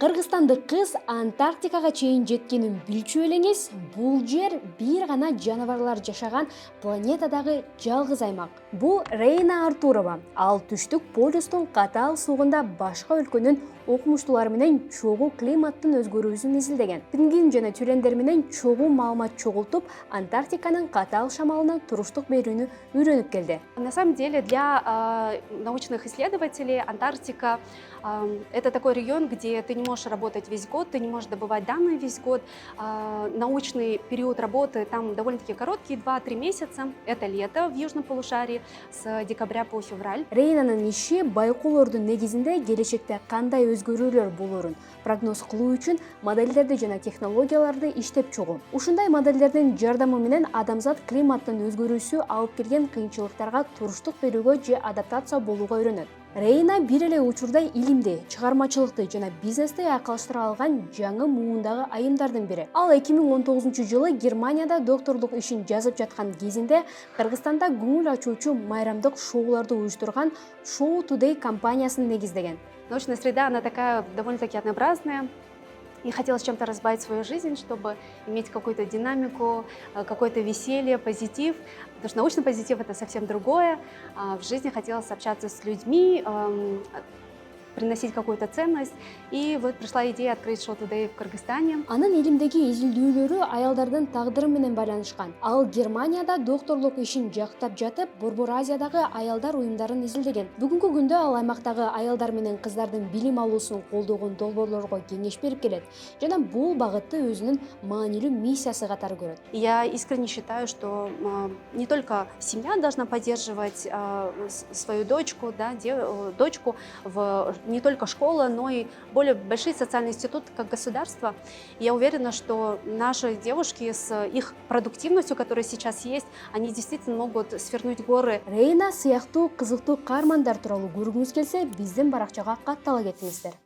Кыргызстандык кыз Антарктикага чейин жеткенин билчү элеңиз? Бул жер бир гана жаныбарлар жашаган планетадагы жалгыз аймак. Бул Рейна Артурова. Ал түштүк полюстун катаал сугунда башка өлкөнүн окумуштуулары менен чогуу климаттын өзгөрүүсүн изилдеген. Пингвин жана тюлендер менен чогуу маалымат чогултуп, Антарктиканын катаал шамалына туруштук берүүнү үйрөнүп келди. На самом деле для научных исследователей Антарктика это такой регион, где ты не можешь работать весь год, ты не можешь добывать данные весь год. Научный период работы там довольно-таки короткий, 2-3 месяца. Это лето в южном полушарии с декабря по февраль. Рейнанын иши байкоолордун негизинде келечекте кандай өзгөрүүлөр болоорун прогноз кылуу үчүн модельдерди жана технологияларды иштеп чыгуу. Ушундай модельдердин жардамы менен адамзат климаттын өзгөрүүсү алып келген кыйынчылыктарга туруштук берүүгө же адаптация болууга үйрөнөт. Рейна бир эле учурда илимди, чыгармачылыкты жана бизнести айкалыштыра алган жаңы муундагы айымдардын бири. Ал 2019-жылы Германияда докторлук ишин жазып жаткан кезинде Кыргызстанда көңүл ачуучу майрамдык шоуларды уюштурган Show Today компаниясын негиздеген. Научная среда, она такая довольно-таки однообразная. И хотелось чем-то разбавить свою жизнь, чтобы иметь какую-то динамику, какое-то веселье, позитив. Потому что научный позитив — это совсем другое. В жизни хотелось общаться с людьми, приносить какую-то ценность. И вот пришла идея открыть Show Today в Кыргызстане. Анын илимдеги изилдөөлөрү аялдардын тагдыры менен байланышкан. Ал Германияда докторлук ишин жактап жатып, Борбор Азиядагы аялдар уюмдарын изилдеген. Бүгүнкү күндө ал аймактагы аялдар менен кыздардын билим алуусун колдогон долбоорлорго кеңеш берип келет жана бул багытты өзүнүн маанилүү миссиясы катары көрөт. Я искренне считаю, что не только семья должна поддерживать свою дочку, да, дочку не только школа, но и более большие социальные институты, как государство. Я уверена, что наши девушки с их продуктивностью, которая сейчас есть, они действительно могут свернуть горы. Рейна сыяктуу кызыктуу каармандар тууралуу көргүңүз келсе, биздин баракчага каттала кетиңиздер.